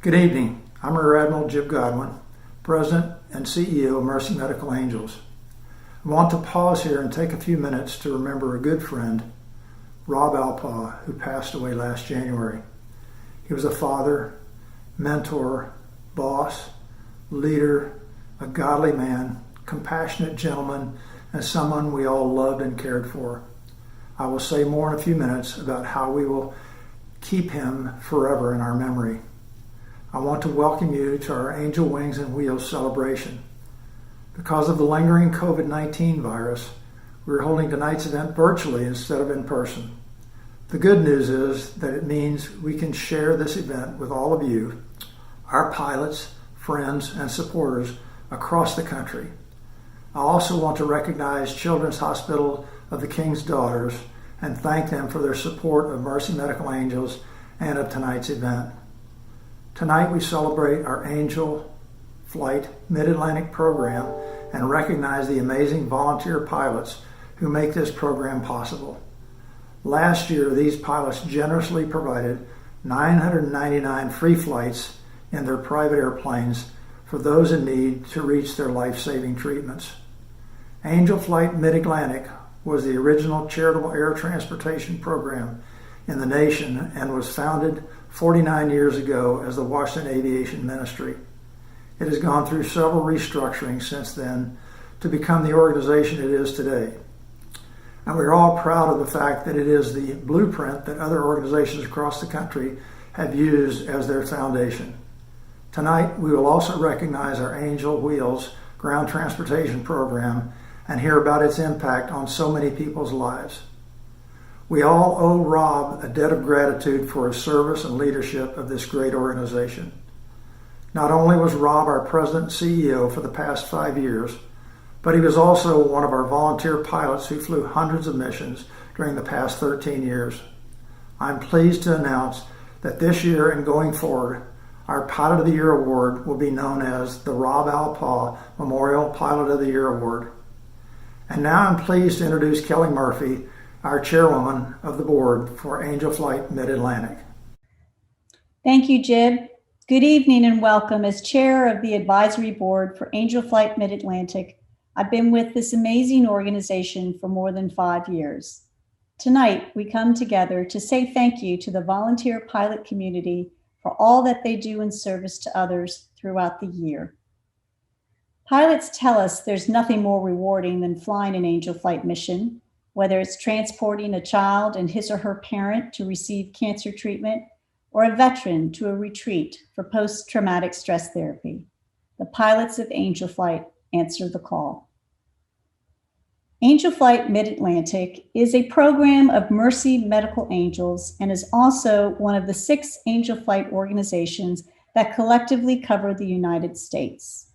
Good evening. I'm Rear Admiral Jim Godwin, President and CEO of Mercy Medical Angels. I want to pause here and take a few minutes to remember a good friend, Rob Alpaugh, who passed away last January. He was a father, mentor, boss, leader, a godly man, compassionate gentleman, and someone we all loved and cared for. I will say more in a few minutes about how we will keep him forever in our memory. I want to welcome you to our Angel Wings and Wheels celebration. Because of the lingering COVID-19 virus, we're holding tonight's event virtually instead of in person. The good news is that it means we can share this event with all of you, our pilots, friends, and supporters across the country. I also want to recognize Children's Hospital of the King's Daughters and thank them for their support of Mercy Medical Angels and of tonight's event. Tonight we celebrate our Angel Flight Mid-Atlantic program and recognize the amazing volunteer pilots who make this program possible. Last year, these pilots generously provided 999 free flights in their private airplanes for those in need to reach their life-saving treatments. Angel Flight Mid-Atlantic was the original charitable air transportation program in the nation and was founded 49 years ago as the Washington Aviation Ministry. It has gone through several restructurings since then to become the organization it is today. And we're all proud of the fact that it is the blueprint that other organizations across the country have used as their foundation. Tonight, we will also recognize our Angel Wheels ground transportation program and hear about its impact on so many people's lives. We all owe Rob a debt of gratitude for his service and leadership of this great organization. Not only was Rob our President and CEO for the past 5 years, but he was also one of our volunteer pilots who flew hundreds of missions during the past 13 years. I'm pleased to announce that this year and going forward, our Pilot of the Year Award will be known as the Rob Alpaugh Memorial Pilot of the Year Award. And now I'm pleased to introduce Kelly Murphy, our chairwoman of the board for Angel Flight Mid-Atlantic. Thank you, Jib. Good evening and welcome. As chair of the advisory board for Angel Flight Mid-Atlantic, I've been with this amazing organization for more than 5 years. Tonight, we come together to say thank you to the volunteer pilot community for all that they do in service to others throughout the year. Pilots tell us there's nothing more rewarding than flying an Angel Flight mission, whether it's transporting a child and his or her parent to receive cancer treatment, or a veteran to a retreat for post-traumatic stress therapy. The pilots of Angel Flight answer the call. Angel Flight Mid-Atlantic is a program of Mercy Medical Angels and is also one of the 6 Angel Flight organizations that collectively cover the United States.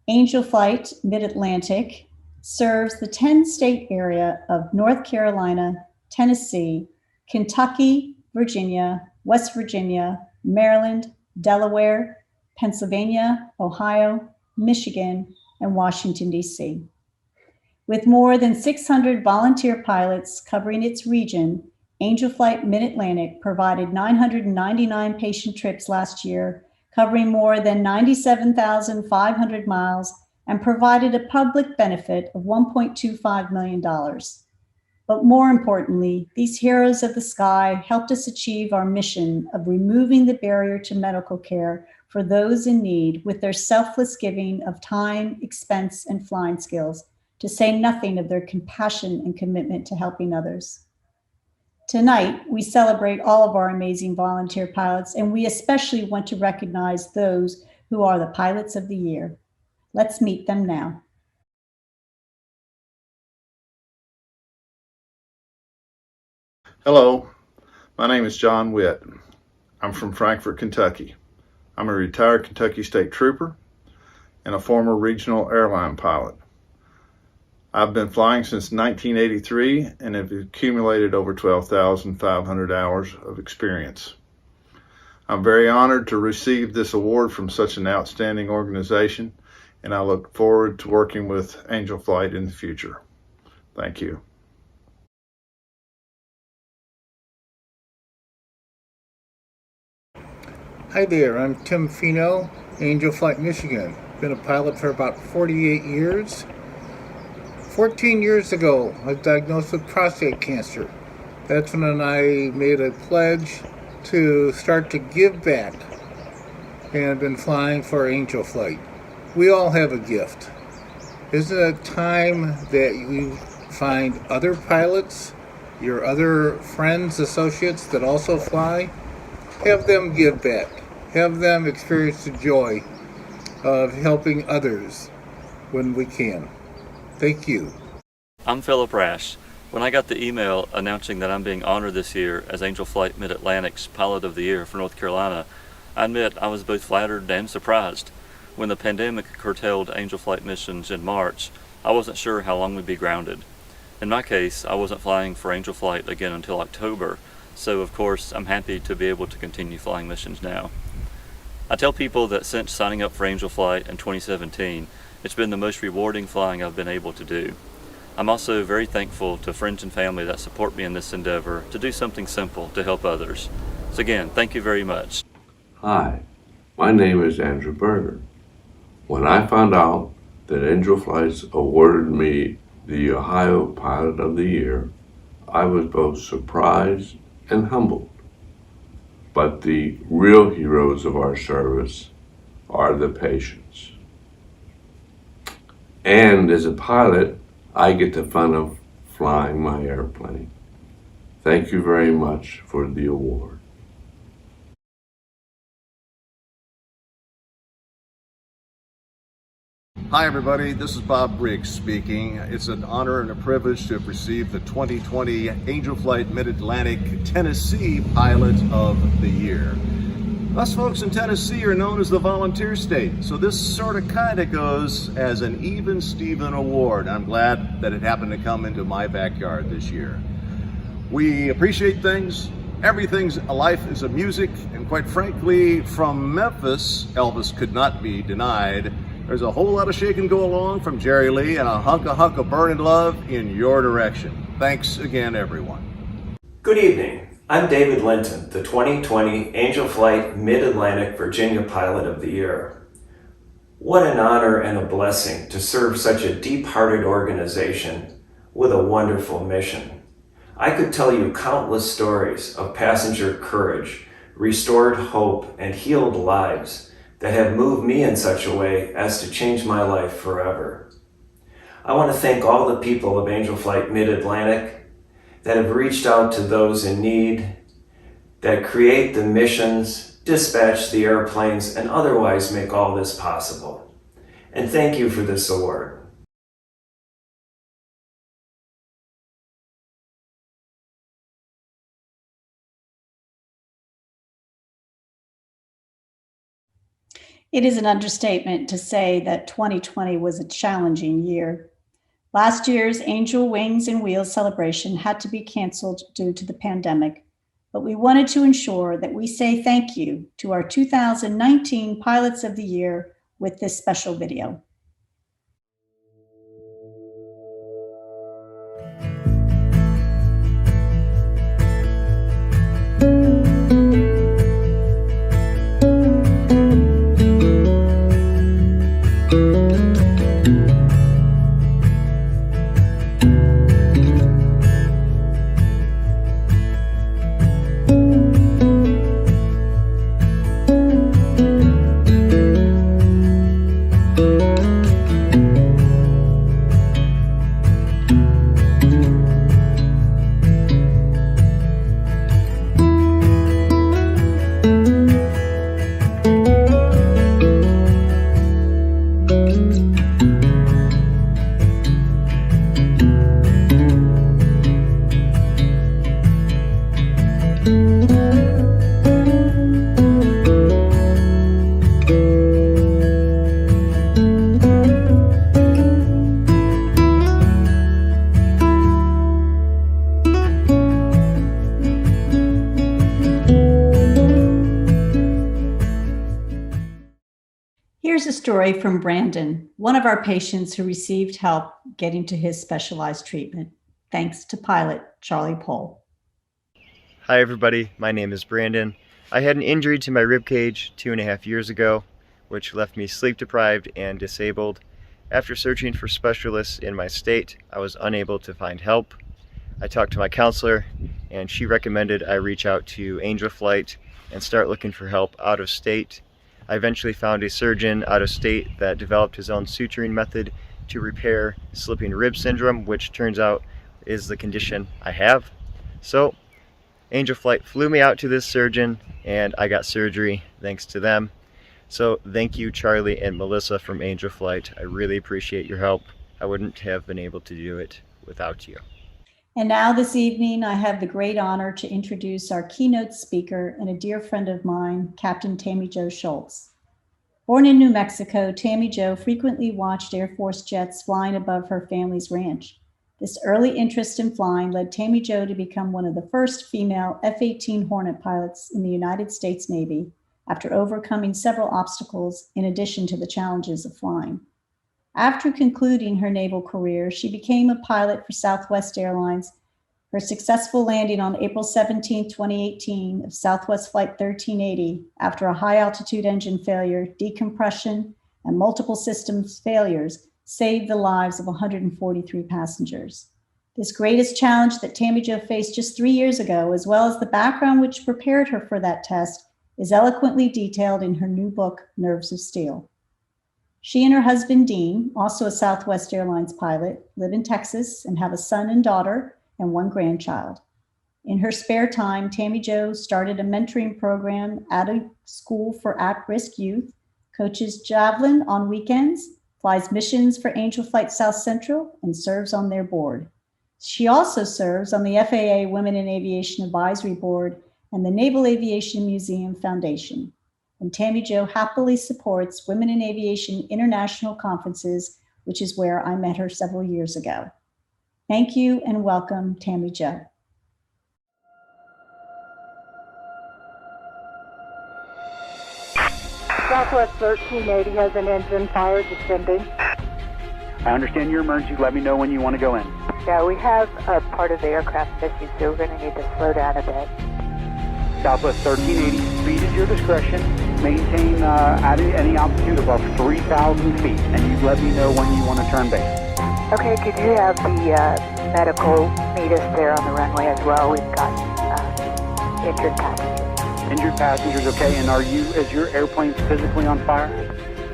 Angel Flight Mid-Atlantic serves the 10-state area of North Carolina, Tennessee, Kentucky, Virginia, West Virginia, Maryland, Delaware, Pennsylvania, Ohio, Michigan, and Washington, D.C. With more than 600 volunteer pilots covering its region, Angel Flight Mid-Atlantic provided 999 patient trips last year, covering more than 97,500 miles, and provided a public benefit of $1.25 million. But more importantly, these heroes of the sky helped us achieve our mission of removing the barrier to medical care for those in need with their selfless giving of time, expense, and flying skills, to say nothing of their compassion and commitment to helping others. Tonight, we celebrate all of our amazing volunteer pilots, and we especially want to recognize those who are the pilots of the year. Let's meet them now. Hello, my name is John Witt. I'm from Frankfort, Kentucky. I'm a retired Kentucky State Trooper and a former regional airline pilot. I've been flying since 1983 and have accumulated over 12,500 hours of experience. I'm very honored to receive this award from such an outstanding organization, and I look forward to working with Angel Flight in the future. Thank you. Hi there, I'm Tim Fino, Angel Flight, Michigan. Been a pilot for about 48 years. 14 years ago, I was diagnosed with prostate cancer. That's when I made a pledge to start to give back, and I've been flying for Angel Flight. We all have a gift. Isn't it time that you find other pilots, your other friends, associates that also fly? Have them give back. Have them experience the joy of helping others when we can. Thank you. I'm Philip Rash. When I got the email announcing that I'm being honored this year as Angel Flight Mid-Atlantic's Pilot of the Year for North Carolina, I admit I was both flattered and surprised. When the pandemic curtailed Angel Flight missions in March, I wasn't sure how long we'd be grounded. In my case, I wasn't flying for Angel Flight again until October, so of course I'm happy to be able to continue flying missions now. I tell people that since signing up for Angel Flight in 2017, it's been the most rewarding flying I've been able to do. I'm also very thankful to friends and family that support me in this endeavor to do something simple to help others. So again, thank you very much. Hi, my name is Andrew Berger. When I found out that Angel Flights awarded me the Ohio Pilot of the Year, I was both surprised and humbled. But the real heroes of our service are the patients. And as a pilot, I get the fun of flying my airplane. Thank you very much for the award. Hi everybody, this is Bob Briggs speaking. It's an honor and a privilege to have received the 2020 Angel Flight Mid-Atlantic Tennessee Pilot of the Year. Us folks in Tennessee are known as the volunteer state, so this sort of kind of goes as an even Steven award. I'm glad that it happened to come into my backyard this year. We appreciate things. Everything's a life is a music, and quite frankly, from Memphis, Elvis could not be denied. There's a whole lot of shake and go along from Jerry Lee and a hunk of burning love in your direction. Thanks again, everyone. Good evening. I'm David Linton, the 2020 Angel Flight Mid-Atlantic Virginia Pilot of the Year. What an honor and a blessing to serve such a deep-hearted organization with a wonderful mission. I could tell you countless stories of passenger courage, restored hope, and healed lives that have moved me in such a way as to change my life forever. I want to thank all the people of Angel Flight Mid-Atlantic that have reached out to those in need, that create the missions, dispatch the airplanes, and otherwise make all this possible. And thank you for this award. It is an understatement to say that 2020 was a challenging year. Last year's Angel Wings and Wheels celebration had to be canceled due to the pandemic, but we wanted to ensure that we say thank you to our 2019 Pilots of the Year with this special video. Here's a story from Brandon, one of our patients who received help getting to his specialized treatment, thanks to pilot Charlie Pohl. Hi everybody, my name is Brandon. I had an injury to my rib cage 2.5 years ago, which left me sleep deprived and disabled. After searching for specialists in my state, I was unable to find help. I talked to my counselor, and she recommended I reach out to Angel Flight and start looking for help out of state. I eventually found a surgeon out of state that developed his own suturing method to repair slipping rib syndrome, which turns out is the condition I have. So Angel Flight flew me out to this surgeon, and I got surgery thanks to them. So thank you, Charlie and Melissa from Angel Flight. I really appreciate your help. I wouldn't have been able to do it without you. And now this evening, I have the great honor to introduce our keynote speaker and a dear friend of mine, Captain Tammy Jo Schultz. Born in New Mexico, Tammy Jo frequently watched Air Force jets flying above her family's ranch. This early interest in flying led Tammy Jo to become one of the first female F-18 Hornet pilots in the United States Navy, after overcoming several obstacles in addition to the challenges of flying. After concluding her naval career, she became a pilot for Southwest Airlines. Her successful landing on April 17, 2018 of Southwest Flight 1380 after a high-altitude engine failure, decompression, and multiple systems failures saved the lives of 143 passengers. This greatest challenge that Tammy Jo faced just 3 years ago, as well as the background which prepared her for that test, is eloquently detailed in her new book, Nerves of Steel. She and her husband, Dean, also a Southwest Airlines pilot, live in Texas and have a son and daughter and one grandchild. In her spare time, Tammy Jo started a mentoring program at a school for at-risk youth, coaches javelin on weekends, flies missions for Angel Flight South Central, and serves on their board. She also serves on the FAA Women in Aviation Advisory Board and the Naval Aviation Museum Foundation. And Tammy Jo happily supports Women in Aviation International Conferences, which is where I met her several years ago. Thank you and welcome, Tammy Jo. Southwest 1380 has an engine fire descending. I understand your emergency. Let me know when you want to go in. Yeah, we have a part of the aircraft missing, so we're going to need to slow down a bit. Southwest 1380, speed is your discretion. Maintain at any altitude above 3,000 feet, and you let me know when you want to turn base. Okay, could you have the medical meet us there on the runway as well? We've got injured passengers. Injured passengers, okay, and is your airplane physically on fire?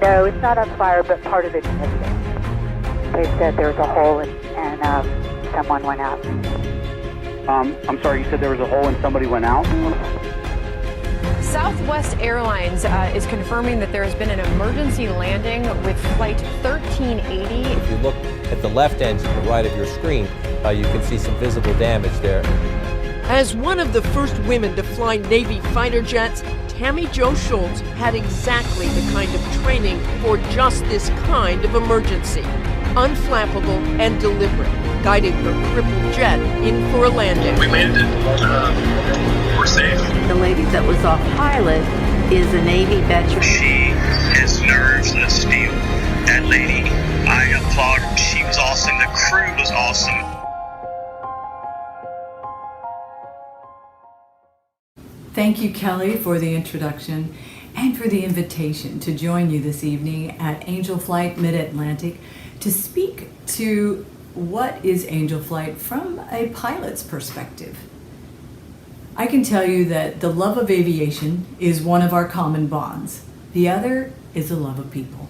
No, it's not on fire, but part of it's missing. They said there was a hole and someone went out. I'm sorry, you said there was a hole and somebody went out? Southwest Airlines is confirming that there has been an emergency landing with Flight 1380. If you look at the left end to the right of your screen, you can see some visible damage there. As one of the first women to fly Navy fighter jets, Tammy Jo Schultz had exactly the kind of training for just this kind of emergency. Unflappable and deliberate, guiding her crippled jet in for a landing. We landed. We're safe. The lady that was off pilot is a Navy veteran. She has nerves of steel. That lady, I applaud her. She was awesome. The crew was awesome. Thank you, Kelly, for the introduction and for the invitation to join you this evening at Angel Flight Mid-Atlantic to speak to what is Angel Flight from a pilot's perspective. I can tell you that the love of aviation is one of our common bonds. The other is the love of people.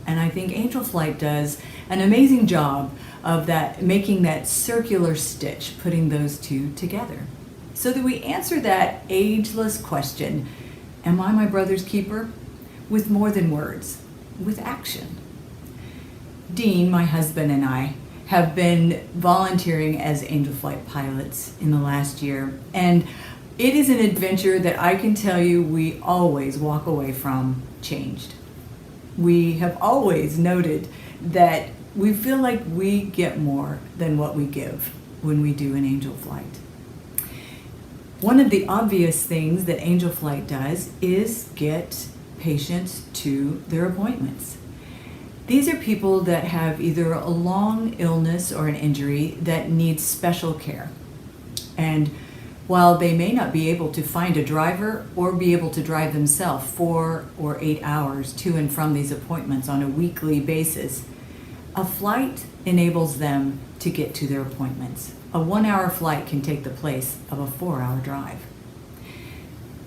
And I think Angel Flight does an amazing job of that, making that circular stitch, putting those two together. So that we answer that ageless question, am I my brother's keeper? With more than words, with action. Dean, my husband, and I have been volunteering as Angel Flight pilots in the last year, and it is an adventure that I can tell you we always walk away from changed. We have always noted that we feel like we get more than what we give when we do an Angel Flight. One of the obvious things that Angel Flight does is get patients to their appointments. These are people that have either a long illness or an injury that needs special care. And While they may not be able to find a driver or be able to drive themselves 4 or 8 hours to and from these appointments on a weekly basis, a flight enables them to get to their appointments. A 1-hour flight can take the place of a 4-hour drive.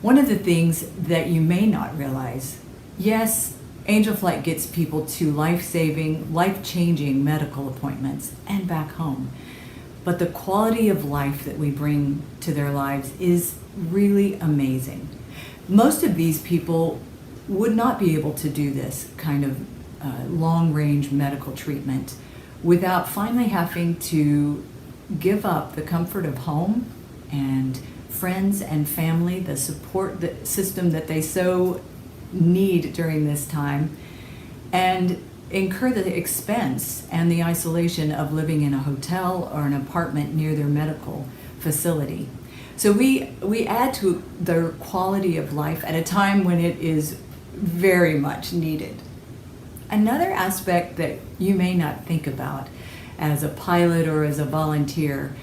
One of the things that you may not realize, yes, Angel Flight gets people to life-saving, life-changing medical appointments and back home. But the quality of life that we bring to their lives is really amazing. Most of these people would not be able to do this kind of long-range medical treatment without finally having to give up the comfort of home and friends and family, the support system that they so need during this time, and incur the expense and the isolation of living in a hotel or an apartment near their medical facility. So we add to their quality of life at a time when it is very much needed. Another aspect that you may not think about as a pilot or as a volunteer,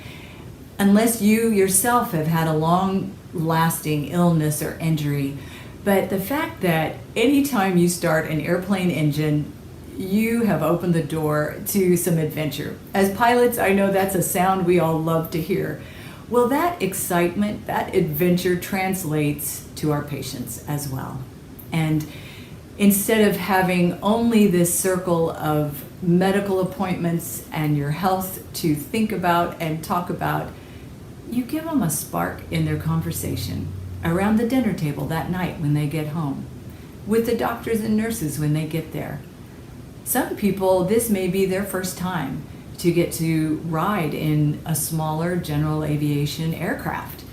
unless you yourself have had a long-lasting illness or injury, but the fact that anytime you start an airplane engine, you have opened the door to some adventure. As pilots, I know that's a sound we all love to hear. Well, that excitement, that adventure translates to our patients as well. And instead of having only this circle of medical appointments and your health to think about and talk about, you give them a spark in their conversation around the dinner table that night when they get home, with the doctors and nurses when they get there. Some people, this may be their first time to get to ride in a smaller general aviation aircraft.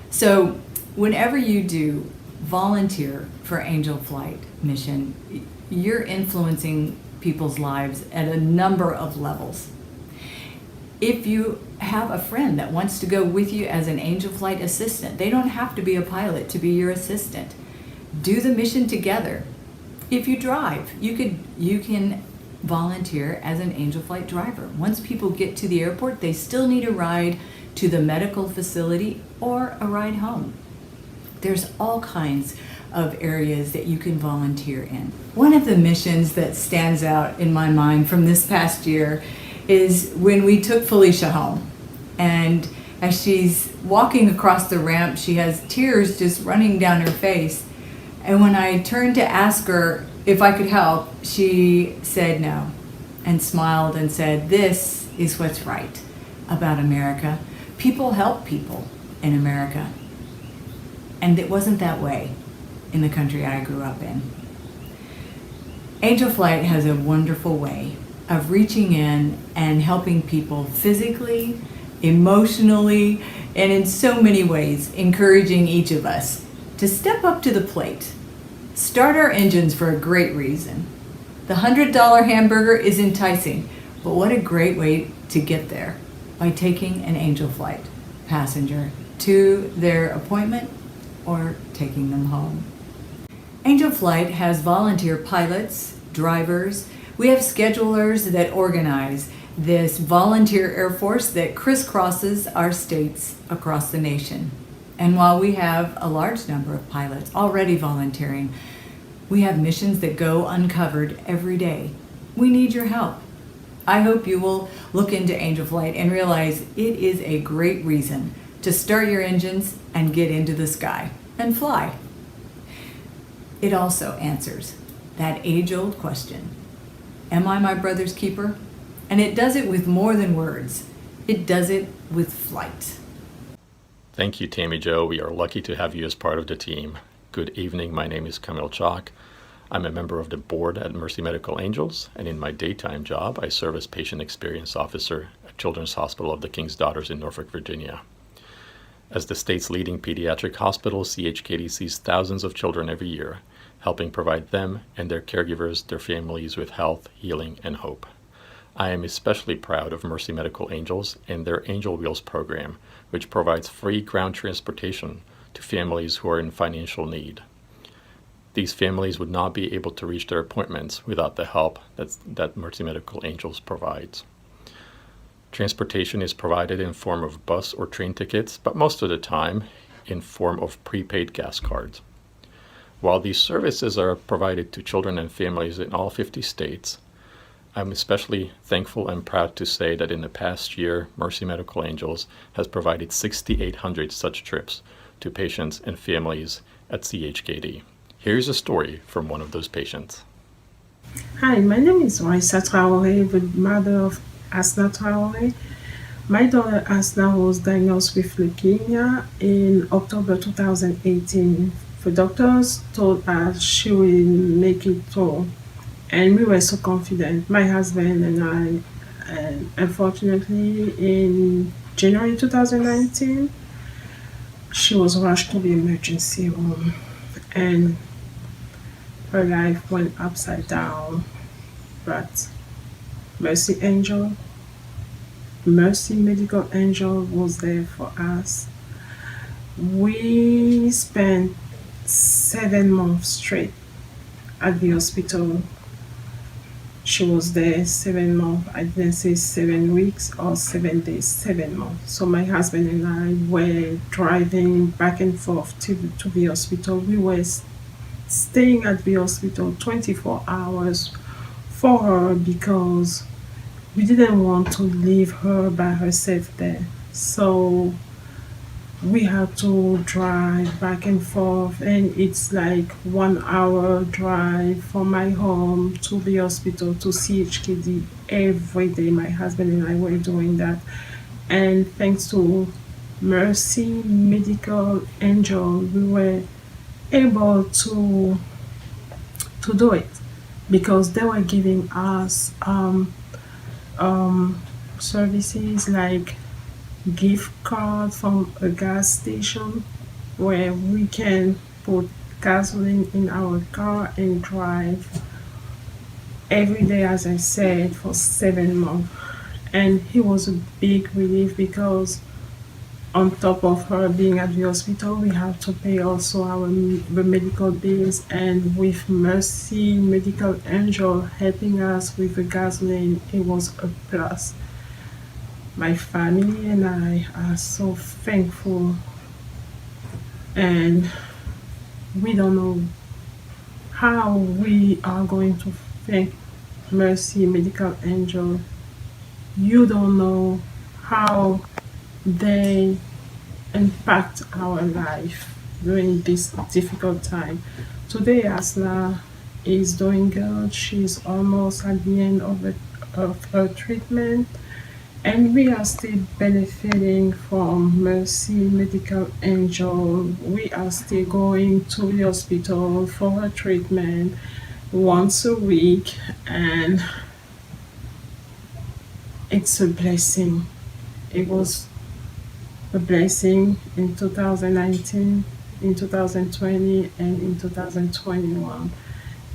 So whenever you do volunteer for Angel Flight mission, you're influencing people's lives at a number of levels. If you have a friend that wants to go with you as an Angel Flight assistant, they don't have to be a pilot to be your assistant. Do the mission together. If you drive, you can volunteer as an Angel Flight driver. Once people get to the airport, they still need a ride to the medical facility or a ride home. There's all kinds of areas that you can volunteer in. One of the missions that stands out in my mind from this past year is when we took Felicia home. And as she's walking across the ramp, she has tears just running down her face. And when I turned to ask her if I could help, she said no and smiled and said, "This is what's right about America. People help people in America." And it wasn't that way in the country I grew up in. Angel Flight has a wonderful way of reaching in and helping people physically, emotionally, and in so many ways, encouraging each of us to step up to the plate. Start our engines for a great reason. The $100 hamburger is enticing, but what a great way to get there, by taking an Angel Flight passenger to their appointment or taking them home. Angel Flight has volunteer pilots, drivers. We have schedulers that organize this volunteer Air Force that crisscrosses our states across the nation. And while we have a large number of pilots already volunteering, we have missions that go uncovered every day. We need your help. I hope you will look into Angel Flight and realize it is a great reason to start your engines and get into the sky and fly. It also answers that age-old question, am I my brother's keeper? And it does it with more than words. It does it with flight. Thank you, Tammy Jo. We are lucky to have you as part of the team. Good evening. My name is Camille Chalk. I'm a member of the board at Mercy Medical Angels, and in my daytime job, I serve as Patient Experience Officer at Children's Hospital of the King's Daughters in Norfolk, Virginia. As the state's leading pediatric hospital, CHKD sees thousands of children every year, helping provide them and their caregivers, their families with health, healing, and hope. I am especially proud of Mercy Medical Angels and their Angel Wheels program, which provides free ground transportation to families who are in financial need. These families would not be able to reach their appointments without the help that Mercy Medical Angels provides. Transportation is provided in form of bus or train tickets, but most of the time in form of prepaid gas cards. While these services are provided to children and families in all 50 states, I'm especially thankful and proud to say that in the past year, Mercy Medical Angels has provided 6,800 such trips to patients and families at CHKD. Here's a story from one of those patients. Hi, my name is Raisa Traore, the mother of Asna Traore. My daughter Asna was diagnosed with leukemia in October 2018. The doctors told us she will make it through, and we were so confident, my husband and I. And unfortunately, in January 2019, she was rushed to the emergency room, and her life went upside down. But Mercy Medical Angel was there for us. We spent 7 months straight at the hospital. She was there 7 months. I didn't say 7 weeks or 7 days, 7 months. So my husband and I were driving back and forth to the hospital. We were staying at the hospital 24 hours for her because we didn't want to leave her by herself there. So we had to drive back and forth, and it's like 1 hour drive from my home to the hospital to CHKD every day. My husband and I were doing that, and thanks to Mercy Medical Angel, we were able to do it because they were giving us services like gift card from a gas station where we can put gasoline in our car and drive every day, as I said, for 7 months. And it was a big relief because on top of her being at the hospital, we have to pay also the medical bills, and with Mercy Medical Angel helping us with the gasoline, it was a plus. My family and I are so thankful, and we don't know how we are going to thank Mercy Medical Angel. You don't know how they impact our life during this difficult time. Today, Asna is doing good. She's almost at the end of her treatment, and we are still benefiting from Mercy Medical Angel. We are still going to the hospital for her treatment once a week, and it's a blessing. It was a blessing in 2019, in 2020, and in 2021.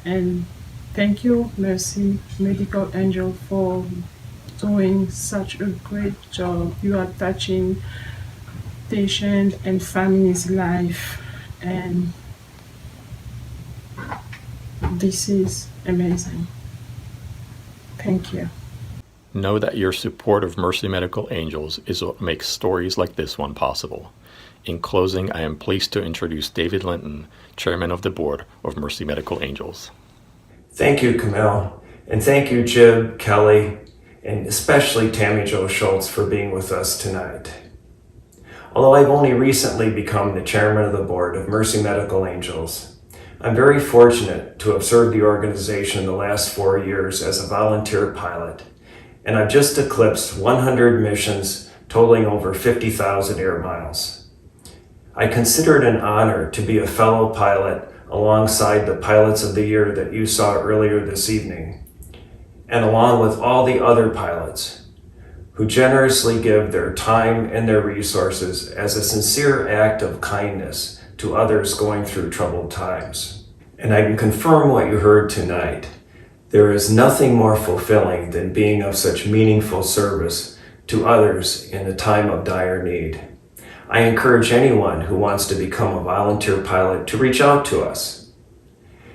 And thank you, Mercy Medical Angel, for doing such a great job. You are touching patient and family's life, and this is amazing. Thank you. Know that your support of Mercy Medical Angels is what makes stories like this one possible. In closing, I am pleased to introduce David Linton, Chairman of the Board of Mercy Medical Angels. Thank you, Camille, and thank you, Jib, Kelly, and especially Tammy Jo Schultz for being with us tonight. Although I've only recently become the Chairman of the Board of Mercy Medical Angels, I'm very fortunate to have served the organization in the last 4 years as a volunteer pilot, and I've just eclipsed 100 missions totaling over 50,000 air miles. I consider it an honor to be a fellow pilot alongside the pilots of the year that you saw earlier this evening, and along with all the other pilots who generously give their time and their resources as a sincere act of kindness to others going through troubled times. And I can confirm what you heard tonight. There is nothing more fulfilling than being of such meaningful service to others in a time of dire need. I encourage anyone who wants to become a volunteer pilot to reach out to us.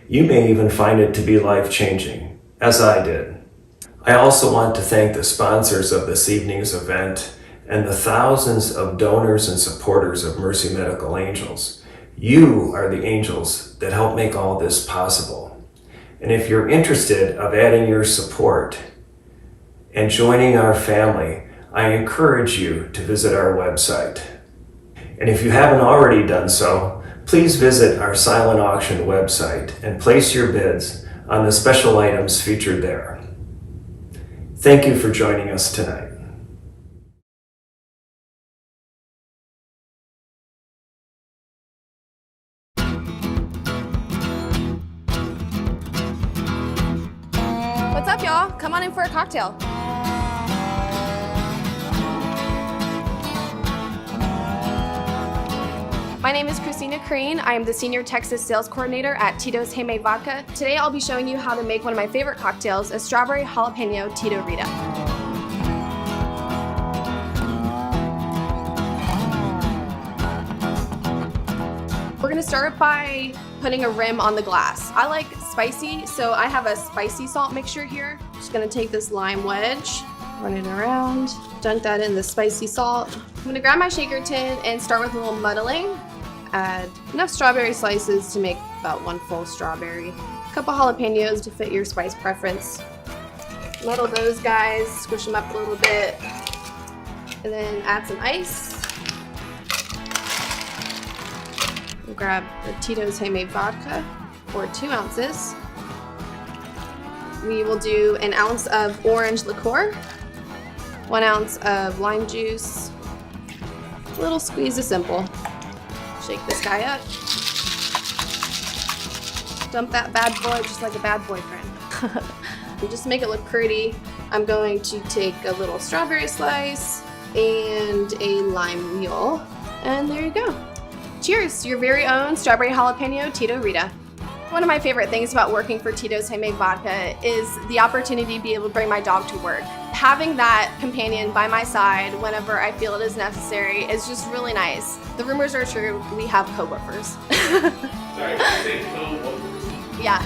You may even find it to be life-changing, as I did. I also want to thank the sponsors of this evening's event and the thousands of donors and supporters of Mercy Medical Angels. You are the angels that help make all this possible. And if you're interested of adding your support and joining our family, I encourage you to visit our website. And if you haven't already done so, please visit our silent auction website and place your bids on the special items featured there. Thank you for joining us tonight. What's up, y'all? Come on in for a cocktail. My name is Christina Crean. I am the Senior Texas Sales Coordinator at Tito's Handmade Vodka. Today I'll be showing you how to make one of my favorite cocktails, a strawberry jalapeno Tito Rita. We're gonna start by putting a rim on the glass. I like spicy, so I have a spicy salt mixture here. Just gonna take this lime wedge, run it around, dunk that in the spicy salt. I'm gonna grab my shaker tin and start with a little muddling. Add enough strawberry slices to make about 1 full strawberry. A couple jalapenos to fit your spice preference. Muddle those guys, squish them up a little bit, and then add some ice. We'll grab the Tito's Handmade Vodka for 2 ounces. We will do 1 ounce of orange liqueur, 1 ounce of lime juice, a little squeeze of simple. Shake this guy up. Dump that bad boy just like a bad boyfriend. And just to make it look pretty, I'm going to take a little strawberry slice and a lime mule. And there you go. Cheers to your very own strawberry jalapeno Tito Rita. One of my favorite things about working for Tito's Handmade Vodka is the opportunity to be able to bring my dog to work. Having that companion by my side whenever I feel it is necessary is just really nice. The rumors are true, we have co-woofers. Sorry, did you say co-woofers? Yeah.